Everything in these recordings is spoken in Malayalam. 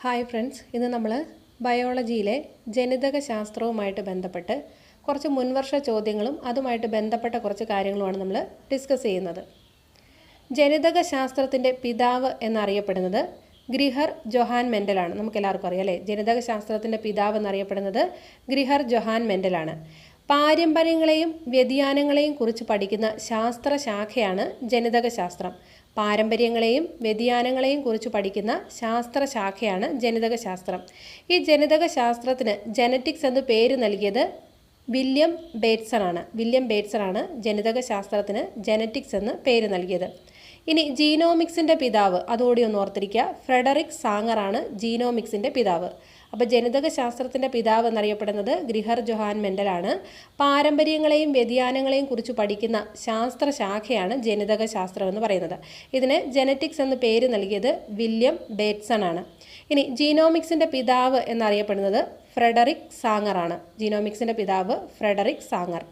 ഹായ് ഫ്രണ്ട്സ്, ഇന്ന് നമ്മൾ ബയോളജിയിലെ ജനിതക ശാസ്ത്രവുമായിട്ട് ബന്ധപ്പെട്ട് കുറച്ച് മുൻവർഷ ചോദ്യങ്ങളും അതുമായിട്ട് ബന്ധപ്പെട്ട കുറച്ച് കാര്യങ്ങളുമാണ് നമ്മൾ ഡിസ്കസ് ചെയ്യുന്നത്. ജനിതക ശാസ്ത്രത്തിൻ്റെ പിതാവ് എന്നറിയപ്പെടുന്നത് ഗ്രിഹർ ജൊഹാൻ മെൻഡലാണ്. നമുക്കെല്ലാവർക്കും അറിയാം അല്ലേ? ജനിതക ശാസ്ത്രത്തിൻ്റെ പിതാവ് എന്നറിയപ്പെടുന്നത് ഗ്രിഹർ ജൊഹാൻ മെൻഡലാണ്. പാരമ്പര്യങ്ങളെയും വ്യതിയാനങ്ങളെയും കുറിച്ച് പഠിക്കുന്ന ശാസ്ത്രശാഖയാണ് ജനിതക ശാസ്ത്രം. പാരമ്പര്യങ്ങളെയും വ്യതിയാനങ്ങളെയും കുറിച്ച് പഠിക്കുന്ന ശാസ്ത്രശാഖയാണ് ജനിതക ശാസ്ത്രം. ഈ ജനിതക ശാസ്ത്രത്തിന് ജനറ്റിക്സ് എന്ന് പേര് നൽകിയത് വില്യം ബേറ്റ്സൺ ആണ് ജനിതക ശാസ്ത്രത്തിന് ജനറ്റിക്സ് എന്ന് പേര് നൽകിയത്. ഇനി ജീനോമിക്സിൻ്റെ പിതാവ്, അതുകൂടി ഒന്ന് ഓർത്തിരിക്കുക, ഫ്രെഡറിക് സാങ്ങറാണ് ജീനോമിക്സിൻ്റെ പിതാവ്. അപ്പോൾ ജനിതക ശാസ്ത്രത്തിൻ്റെ പിതാവ് എന്നറിയപ്പെടുന്നത് ഗ്രിഹർ ജൊഹാൻ മെൻഡലാണ്. പാരമ്പര്യങ്ങളെയും വ്യതിയാനങ്ങളെയും കുറിച്ച് പഠിക്കുന്ന ശാസ്ത്രശാഖയാണ് ജനിതക ശാസ്ത്രം എന്ന് പറയുന്നത്. ഇതിന് ജനറ്റിക്സ് എന്ന് പേര് നൽകിയത് വില്യം ബേറ്റ്സൺ ആണ്. ഇനി ജീനോമിക്സിൻ്റെ പിതാവ് എന്നറിയപ്പെടുന്നത് ഫ്രെഡറിക് സാങ്ങറാണ്. ജീനോമിക്സിൻ്റെ പിതാവ് ഫ്രെഡറിക് സാങ്ങർ.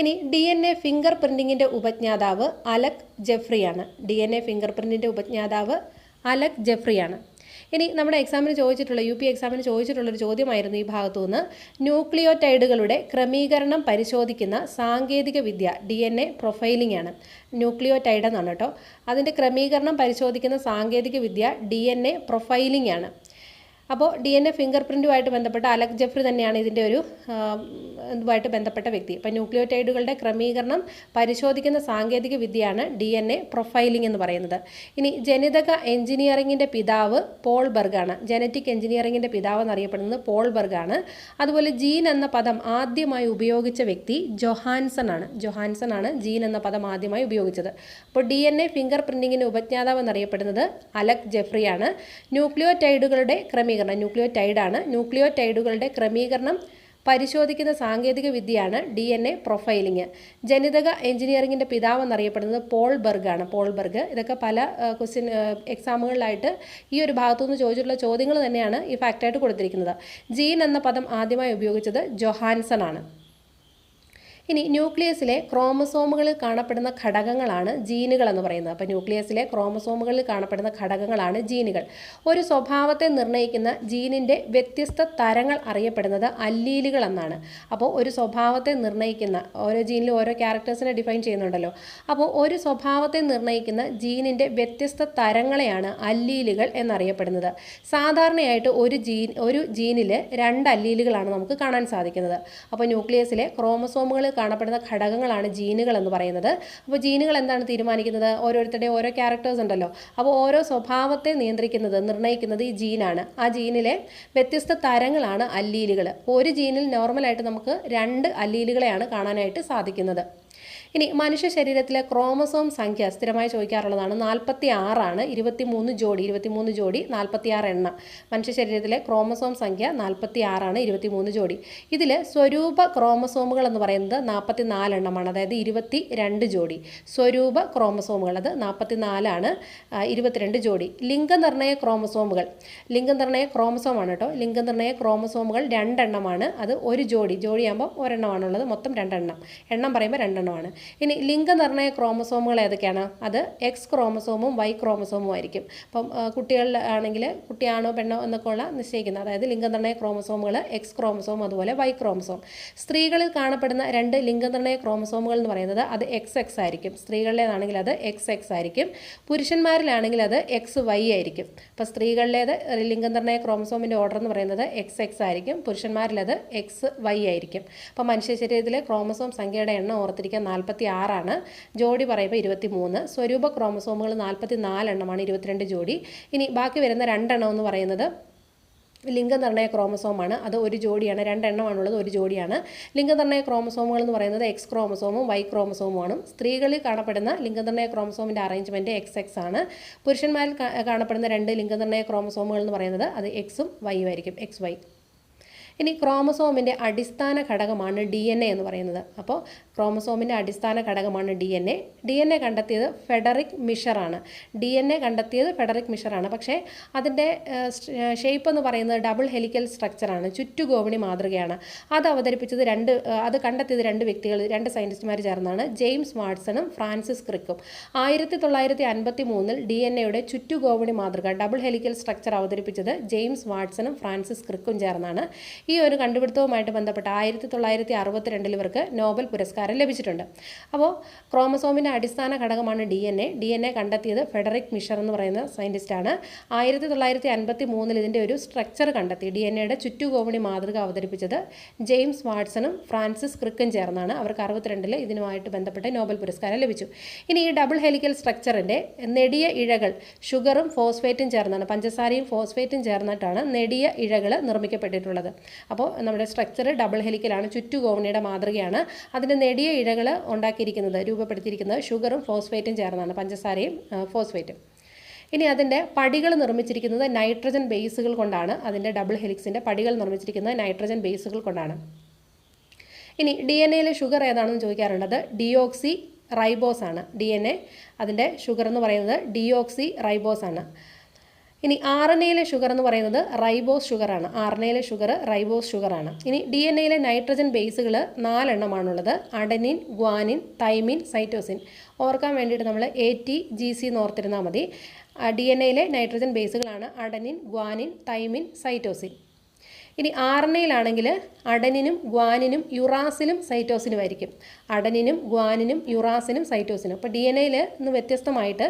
ഇനി DNA ഫിംഗർ പ്രിൻറ്റിങ്ങിൻ്റെ ഉപജ്ഞാതാവ് അലക് ജെഫ്രിയാണ്. DNA ഫിംഗർ പ്രിൻറ്റിൻ്റെ ഉപജ്ഞാതാവ് അലക് ജെഫ്രിയാണ്. ഇനി നമ്മുടെ എക്സാമിന് ചോദിച്ചിട്ടുള്ള UP എക്സാമിന് ചോദിച്ചിട്ടുള്ളൊരു ചോദ്യമായിരുന്നു ഈ ഭാഗത്തു നിന്ന്. ന്യൂക്ലിയോടൈഡുകളുടെ ക്രമീകരണം പരിശോധിക്കുന്ന സാങ്കേതിക വിദ്യ DNA പ്രൊഫൈലിംഗ് ആണ്. ന്യൂക്ലിയോടൈഡ് എന്നാണ് കേട്ടോ. അതിൻ്റെ ക്രമീകരണം പരിശോധിക്കുന്ന സാങ്കേതിക വിദ്യ DNA പ്രൊഫൈലിംഗ് ആണ്. അപ്പോൾ DNA ഫിംഗർ പ്രിൻറ്റുമായിട്ട് ബന്ധപ്പെട്ട അലക് ജെഫ്രി തന്നെയാണ് ഇതിൻ്റെ ഒരു ഇതുമായിട്ട് ബന്ധപ്പെട്ട വ്യക്തി. അപ്പോൾ ന്യൂക്ലിയോടൈഡുകളുടെ ക്രമീകരണം പരിശോധിക്കുന്ന സാങ്കേതിക വിദ്യയാണ് DNA പ്രൊഫൈലിംഗ് എന്ന് പറയുന്നത്. ഇനി ജനിതക എഞ്ചിനീയറിങ്ങിൻ്റെ പിതാവ് പോൾ ബർഗാണ്. ജനറ്റിക് എഞ്ചിനീയറിങ്ങിൻ്റെ പിതാവ് എന്നറിയപ്പെടുന്നത് പോൾ ബർഗാണ്. അതുപോലെ ജീൻ എന്ന പദം ആദ്യമായി ഉപയോഗിച്ച വ്യക്തി ജൊഹാൻസൺ ആണ് ജീൻ എന്ന പദം ആദ്യമായി ഉപയോഗിച്ചത്. അപ്പോൾ DNA ഫിംഗർ പ്രിൻറ്റിങ്ങിൻ്റെ ഉപജ്ഞാതാവ് എന്നറിയപ്പെടുന്നത് അലക് ജെഫ്രിയാണ്. ന്യൂക്ലിയോടൈഡുകളുടെ ന്യൂക്ലിയോടൈഡുകളുടെ ക്രമീകരണം പരിശോധിക്കുന്ന സാങ്കേതിക വിദ്യയാണ് DNA പ്രൊഫൈലിംഗ്. ജനിതക എഞ്ചിനീയറിങ്ങിൻ്റെ പിതാവ് എന്നറിയപ്പെടുന്നത് പോൾ ബർഗ്. ഇതൊക്കെ പല ക്വസ്റ്റ്യൻ എക്സാമുകളിലായിട്ട് ഈ ഒരു ഭാഗത്തുനിന്ന് ചോദിച്ചിട്ടുള്ള ചോദ്യങ്ങൾ തന്നെയാണ് ഈ ഫാക്റ്റായിട്ട് കൊടുത്തിരിക്കുന്നത്. ജീൻ എന്ന പദം ആദ്യമായി ഉപയോഗിച്ചത് ജൊഹാൻസൺ ആണ്. ഇനി ന്യൂക്ലിയസിലെ ക്രോമസോമുകളിൽ കാണപ്പെടുന്ന ഘടകങ്ങളാണ് ജീനുകൾ എന്ന് പറയുന്നത്. അപ്പോൾ ന്യൂക്ലിയസിലെ ക്രോമസോമുകളിൽ കാണപ്പെടുന്ന ഘടകങ്ങളാണ് ജീനുകൾ. ഒരു സ്വഭാവത്തെ നിർണ്ണയിക്കുന്ന ജീനിൻ്റെ വ്യത്യസ്ത തരങ്ങൾ അറിയപ്പെടുന്നത് അല്ലീലുകൾ എന്നാണ്. അപ്പോൾ ഒരു സ്വഭാവത്തെ നിർണ്ണയിക്കുന്ന ഓരോ ജീനിലും ഓരോ ക്യാരക്ടേഴ്സിനെ ഡിഫൈൻ ചെയ്യുന്നുണ്ടല്ലോ. അപ്പോൾ ഒരു സ്വഭാവത്തെ നിർണ്ണയിക്കുന്ന ജീനിൻ്റെ വ്യത്യസ്ത തരങ്ങളെയാണ് അല്ലീലുകൾ എന്നറിയപ്പെടുന്നത്. സാധാരണയായിട്ട് ഒരു ജീനിൽ 2 അല്ലീലുകളാണ് നമുക്ക് കാണാൻ സാധിക്കുന്നത്. അപ്പോൾ ന്യൂക്ലിയസിലെ ക്രോമസോമുകളിൽ കാണപ്പെടുന്ന ഘടകങ്ങളാണ് ജീനുകൾ എന്ന് പറയുന്നത്. അപ്പോൾ ജീനുകൾ എന്താണ് തീരുമാനിക്കുന്നത്? ഓരോരുത്തരുടെയും ഓരോ ക്യാരക്ടേഴ്സ് ഉണ്ടല്ലോ. അപ്പോൾ ഓരോ സ്വഭാവത്തെ നിർണ്ണയിക്കുന്നത് ഈ ജീനാണ്. ആ ജീനിലെ വ്യത്യസ്ത തരങ്ങളാണ് അല്ലീലുകൾ. ഒരു ജീനിൽ നോർമലായിട്ട് നമുക്ക് 2 അല്ലീലുകളെയാണ് കാണാനായിട്ട് സാധിക്കുന്നത്. ഇനി മനുഷ്യ ശരീരത്തിലെ ക്രോമസോം സംഖ്യ സ്ഥിരമായി ചോദിക്കാറുള്ളതാണ്. 46 ആണ്. 23 ജോഡി 46 എണ്ണം. മനുഷ്യ ശരീരത്തിലെ ക്രോമസോം സംഖ്യ 46 ആണ്, 23 ജോഡി. ഇതിൽ സ്വരൂപ ക്രോമസോമുകൾ എന്ന് പറയുന്നത് 44 എണ്ണമാണ്, അതായത് 22 ജോഡി. സ്വരൂപ ക്രോമസോമുകൾ അത് 44 ആണ്, 22 ജോഡി. ലിംഗനിർണ്ണയ ക്രോമസോമാണ് കേട്ടോ. ലിംഗനിർണ്ണയ ക്രോമസോമുകൾ 2 എണ്ണമാണ്, അത് 1 ജോഡിയാകുമ്പോൾ ഒരെണ്ണമാണുള്ളത്, മൊത്തം 2 എണ്ണം. എണ്ണം പറയുമ്പോൾ 2 എണ്ണമാണ്. ഇനി ലിംഗനിർണ്ണയ ക്രോമസോമുകൾ ഏതൊക്കെയാണ്? അത് X ക്രോമസോമും Y ക്രോമസോമും ആയിരിക്കും. അപ്പം കുട്ടികളിലാണെങ്കിൽ കുട്ടിയാണോ പെണ്ണോ എന്നൊക്കെ ഉള്ള നിശ്ചയിക്കുന്നത്, അതായത് ലിംഗനിർണ്ണയ ക്രോമസോമുകൾ X ക്രോമസോം അതുപോലെ Y ക്രോമസോം. സ്ത്രീകളിൽ കാണപ്പെടുന്ന 2 ലിംഗനിർണ്ണയ ക്രോമസോമുകൾ എന്ന് പറയുന്നത് അത് XX ആയിരിക്കും. സ്ത്രീകളിലേതാണെങ്കിൽ അത് XX ആയിരിക്കും. പുരുഷന്മാരിലാണെങ്കിൽ അത് XY ആയിരിക്കും. അപ്പോൾ സ്ത്രീകളിലേത് ലിംഗനിർണ്ണയ ക്രോമസോമിൻ്റെ ഓർഡർ എന്ന് പറയുന്നത് XX ആയിരിക്കും, പുരുഷന്മാരിലത് XY ആയിരിക്കും. അപ്പോൾ മനുഷ്യ ശരീരത്തിലെ ക്രോമസോം സംഖ്യയുടെ എണ്ണം ഓർത്തിരിക്കാൻ 46 ആണ്. ജോഡി പറയുമ്പോൾ 23. സ്വരൂപ ക്രോമസോമുകൾ 44 എണ്ണമാണ്, 22 ജോഡി. ഇനി ബാക്കി വരുന്ന 2 എണ്ണം എന്ന് പറയുന്നത് ലിംഗനിർണ്ണയ ക്രോമസോമാണ്, അത് 1 ജോഡിയാണ്. 2 എണ്ണമാണുള്ളത്, 1 ജോഡിയാണ്. ലിംഗനിർണ്ണയ ക്രോമസോമുകൾ എന്ന് പറയുന്നത് X ക്രോമസോമും Y ക്രോമസോമുമാണ്. സ്ത്രീകളിൽ കാണപ്പെടുന്ന ലിംഗനിർണ്ണയ ക്രോമസോമിൻ്റെ അറേഞ്ച്മെൻറ്റ് XX ആണ്. പുരുഷന്മാരിൽ കാണപ്പെടുന്ന 2 ലിംഗനിർണ്ണയ ക്രോമസോമുകൾ എന്ന് പറയുന്നത് അത് X ഉം Y ഉം ആയിരിക്കും, XY. ഇനി ക്രോമസോമിൻ്റെ അടിസ്ഥാന ഘടകമാണ് DNA എന്ന് പറയുന്നത്. അപ്പോൾ ക്രോമസോമിൻ്റെ അടിസ്ഥാന ഘടകമാണ് DNA. DNA കണ്ടെത്തിയത് ഫെഡറിക് മിഷറാണ്. DNA കണ്ടെത്തിയത് ഫെഡറിക് മിഷറാണ്. പക്ഷേ അതിൻ്റെ ഷേപ്പ് എന്ന് പറയുന്നത് ഡബിൾ ഹെലിക്കൽ സ്ട്രക്ചറാണ്, ചുറ്റുഗോവണി മാതൃകയാണ്. അത് കണ്ടെത്തിയത് രണ്ട് സയൻറ്റിസ്റ്റുമാർ ചേർന്നാണ്, ജെയിംസ് വാട്സണും ഫ്രാൻസിസ് ക്രിക്കും. 1953 DNAയുടെ ചുറ്റുഗോവണി മാതൃക ഡബിൾ ഹെലിക്കൽ സ്ട്രക്ചർ അവതരിപ്പിച്ചത് ജെയിംസ് വാട്സണും ഫ്രാൻസിസ് ക്രിക്കും ചേർന്നാണ്. ഈ ഒരു കണ്ടുപിടുത്തവുമായിട്ട് ബന്ധപ്പെട്ട് 1962 ഇവർക്ക് നോബൽ പുരസ്കാരം ലഭിച്ചിട്ടുണ്ട്. അപ്പോൾ ക്രോമസോമിൻ്റെ അടിസ്ഥാന ഘടകമാണ് DNA കണ്ടെത്തിയത് ഫെഡറിക് മിഷർ എന്ന് പറയുന്ന സയൻറ്റിസ്റ്റാണ്. 1953 ഇതിൻ്റെ ഒരു സ്ട്രക്ചർ കണ്ടെത്തി. DNAയുടെ ചുറ്റുകോവണി മാതൃക അവതരിപ്പിച്ചത് ജെയിംസ് വാട്സണും ഫ്രാൻസിസ് ക്രിക്കും ചേർന്നാണ്. അവർക്ക് 62 ഇതിനുമായിട്ട് ബന്ധപ്പെട്ട് നോബൽ പുരസ്കാരം ലഭിച്ചു. ഇനി ഈ ഡബിൾ ഹെലിക്കൽ സ്ട്രക്ചറിൻ്റെ നെടിയ ഇഴകൾ ഷുഗറും ഫോസ്ഫേറ്റും ചേർന്നാണ്, പഞ്ചസാരയും ഫോസ്ഫേറ്റും ചേർന്നിട്ടാണ് നെടിയ ഇഴകൾ നിർമ്മിക്കപ്പെട്ടിട്ടുള്ളത്. അപ്പോൾ നമ്മുടെ സ്ട്രക്ചർ ഡബിൾ ഹെലിക്കലാണ്, ചുറ്റുകോവണിയുടെ മാതൃകയാണ്. അതിൻ്റെ നെടിയ ഇഴകൾ രൂപപ്പെടുത്തിയിരിക്കുന്നത് ഷുഗറും ഫോസ്ഫേറ്റും ചേർന്നാണ്, പഞ്ചസാരയും ഫോസ്ഫേറ്റും. ഇനി അതിൻ്റെ പടികൾ നിർമ്മിച്ചിരിക്കുന്നത് നൈട്രജൻ ബേസുകൾ കൊണ്ടാണ്. അതിൻ്റെ ഡബിൾ ഹെലിക്സിൻ്റെ പടികൾ നിർമ്മിച്ചിരിക്കുന്നത് നൈട്രജൻ ബേസുകൾ കൊണ്ടാണ്. ഇനി DNAയിലെ ഷുഗർ ഏതാണെന്ന് ചോദിക്കാറുള്ളത്. ഡിയോക്സി റൈബോസ് ആണ്. DNA അതിൻ്റെ ഷുഗർ എന്ന് പറയുന്നത് ഡിയോക്സി റൈബോസ് ആണ്. ഇനി RNAയിലെ ഷുഗർ എന്ന് പറയുന്നത് റൈബോസ് ഷുഗറാണ്. RNAയിലെ ഷുഗർ റൈബോസ് ഷുഗറാണ്. ഇനി DNAയിലെ നൈട്രജൻ ബേസുകൾ 4 എണ്ണമാണുള്ളത്. Adenine, guanine, thymine, cytosine. ഓർക്കാൻ വേണ്ടിയിട്ട് നമ്മൾ ATGC എന്ന് ഓർത്തിരുന്നാൽ മതി. DNAയിലെ നൈട്രജൻ ബേസുകളാണ് അഡനിൻ, ഗ്വാനിൻ, തൈമിൻ, സൈറ്റോസിൻ. ഇനി RNAയിലാണെങ്കിൽ അഡനിനും ഗ്വാനിനും യുറാസിലും സൈറ്റോസിനും ആയിരിക്കും. അഡനിനും ഗ്വാനിനും യുറാസിനും സൈറ്റോസിനും. അപ്പോൾ DNAയിൽ നിന്ന് വ്യത്യസ്തമായിട്ട്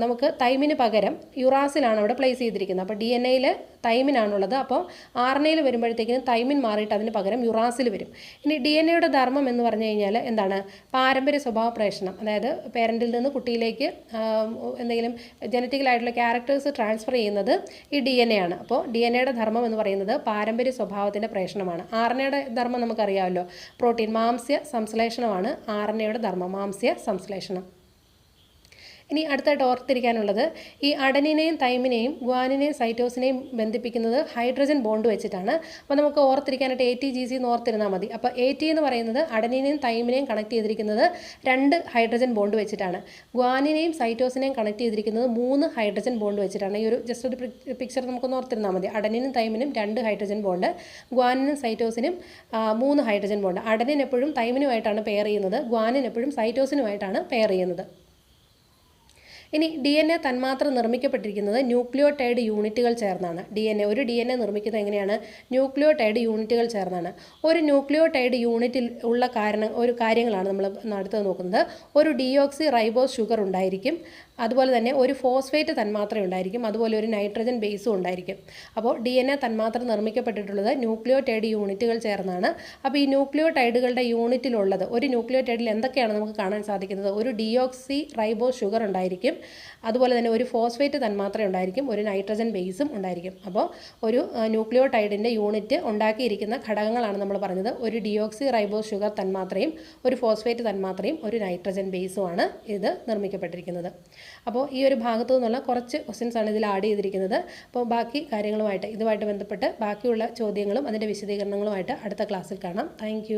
നമുക്ക് തൈമിന് പകരം യുറാസിലാണ് അവിടെ പ്ലേസ് ചെയ്തിരിക്കുന്നത്. അപ്പോൾ DNAയിൽ തൈമിനാണുള്ളത്. അപ്പോൾ RNAയിൽ വരുമ്പോഴത്തേക്കിനും തൈമിൻ മാറിയിട്ട് അതിന് പകരം യുറാസിൽ വരും. ഇനി DNAയുടെ ധർമ്മം എന്ന് പറഞ്ഞു കഴിഞ്ഞാൽ എന്താണ്? പാരമ്പര്യ സ്വഭാവ പ്രേഷണം. അതായത് പേരൻറ്റിൽ നിന്ന് കുട്ടിയിലേക്ക് എന്തെങ്കിലും ജനറ്റിക്കലായിട്ടുള്ള ക്യാരക്ടേഴ്സ് ട്രാൻസ്ഫർ ചെയ്യുന്നത് ഈ DNA ആണ്. അപ്പോൾ DNAയുടെ ധർമ്മം എന്ന് പറയുന്നത് പാരമ്പര്യ സ്വഭാവത്തിൻ്റെ പ്രേഷണമാണ്. RNAയുടെ ധർമ്മം നമുക്കറിയാമല്ലോ, പ്രോട്ടീൻ മാംസ്യ സംശ്ലേഷണമാണ് RNAയുടെ ധർമ്മം, മാംസ്യ സംശ്ലേഷണം. ഇനി അടുത്തായിട്ട് ഓർത്തിരിക്കാനുള്ളത്, ഈ അഡനിനെയും തൈമിനെയും ഗ്വാനിനെയും സൈറ്റോസിനെയും ബന്ധിപ്പിക്കുന്നത് ഹൈഡ്രജൻ ബോണ്ട് വെച്ചിട്ടാണ്. അപ്പോൾ നമുക്ക് ഓർത്തിരിക്കാനായിട്ട് ATGC എന്ന് ഓർത്തിരുന്നാൽ മതി. അപ്പോൾ AT എന്ന് പറയുന്നത് അഡനിനെയും തൈമിനെയും കണക്ട് ചെയ്തിരിക്കുന്നത് 2 ഹൈഡ്രജൻ ബോണ്ട് വെച്ചിട്ടാണ്. ഗ്വാനിനെയും സൈറ്റോസിനെയും കണക്ട് ചെയ്തിരിക്കുന്നത് 3 ഹൈഡ്രജൻ ബോണ്ട് വെച്ചിട്ടാണ്. ഈ ഒരു ജസ്റ്റ് ഒരു പിക്ചർ നമുക്കൊന്ന് ഓർത്തിരുന്നാൽ മതി. അഡനിനും തൈമിനും 2 ഹൈഡ്രജൻ ബോണ്ട്, ഗ്വാനിനും സൈറ്റോസിനും 3 ഹൈഡ്രജൻ ബോണ്ട്. അഡനിൻ എപ്പോഴും തൈമിനുമായിട്ടാണ് പെയർ ചെയ്യുന്നത്, ഗ്വാനിൻ എപ്പോഴും സൈറ്റോസിനുമായിട്ടാണ് പെയർ ചെയ്യുന്നത്. ഇനി DNA തന്മാത്ര നിർമ്മിക്കപ്പെട്ടിരിക്കുന്നത് ന്യൂക്ലിയോടൈഡ് യൂണിറ്റുകൾ ചേർന്നാണ്. ഒരു DNA നിർമ്മിക്കുന്നത് എങ്ങനെയാണ്? ന്യൂക്ലിയോടൈഡ് യൂണിറ്റുകൾ ചേർന്നാണ്. ഒരു ന്യൂക്ലിയോടൈഡ് യൂണിറ്റിൽ ഉള്ള കാര്യങ്ങളാണ് നമ്മൾ അടുത്തത് നോക്കുന്നത്. ഒരു ഡിയോക്സി റൈബോസ് ഷുഗർ ഉണ്ടായിരിക്കും, അതുപോലെ തന്നെ ഒരു ഫോസ്ഫേറ്റ് തന്മാത്ര ഉണ്ടായിരിക്കും, അതുപോലെ ഒരു നൈട്രജൻ ബേസും ഉണ്ടായിരിക്കും. അപ്പോൾ DNA തന്മാത്ര നിർമ്മിക്കപ്പെട്ടിട്ടുള്ളത് ന്യൂക്ലിയോടൈഡ് യൂണിറ്റുകൾ ചേർന്നാണ്. അപ്പോൾ ഈ ന്യൂക്ലിയോടൈഡുകളുടെ യൂണിറ്റിലുള്ളത്, ഒരു ന്യൂക്ലിയോടൈഡിൽ എന്തൊക്കെയാണ് നമുക്ക് കാണാൻ സാധിക്കുന്നത്? ഒരു ഡിയോക്സി റൈബോസ് ഷുഗർ ഉണ്ടായിരിക്കും, അതുപോലെ തന്നെ ഒരു ഫോസ്ഫേറ്റ് തന്മാത്ര ഉണ്ടായിരിക്കും, ഒരു നൈട്രജൻ ബേസും ഉണ്ടായിരിക്കും. അപ്പോൾ ഒരു ന്യൂക്ലിയോടൈഡിൻ്റെ യൂണിറ്റ് ഉണ്ടാക്കിയിരിക്കുന്ന ഘടകങ്ങളാണ് നമ്മൾ പറഞ്ഞത്. ഒരു ഡിയോക്സി റൈബോസ് ഷുഗർ തന്മാത്രയും ഒരു ഫോസ്ഫേറ്റ് തന്മാത്രയും ഒരു നൈട്രജൻ ബേസുമാണ് ഇത് നിർമ്മിക്കപ്പെട്ടിരിക്കുന്നത്. അപ്പോൾ ഈ ഒരു ഭാഗത്തു നിന്നുള്ള കുറച്ച് ക്വസ്റ്റ്യൻസ് ആണ് ഇതിൽ ആഡ് ചെയ്തിരിക്കുന്നത്. അപ്പോൾ ബാക്കി കാര്യങ്ങളുമായിട്ട് ഇതുമായിട്ട് ബന്ധപ്പെട്ട് ബാക്കിയുള്ള ചോദ്യങ്ങളും അതിൻ്റെ വിശദീകരണങ്ങളുമായിട്ട് അടുത്ത ക്ലാസ്സിൽ കാണാം. താങ്ക്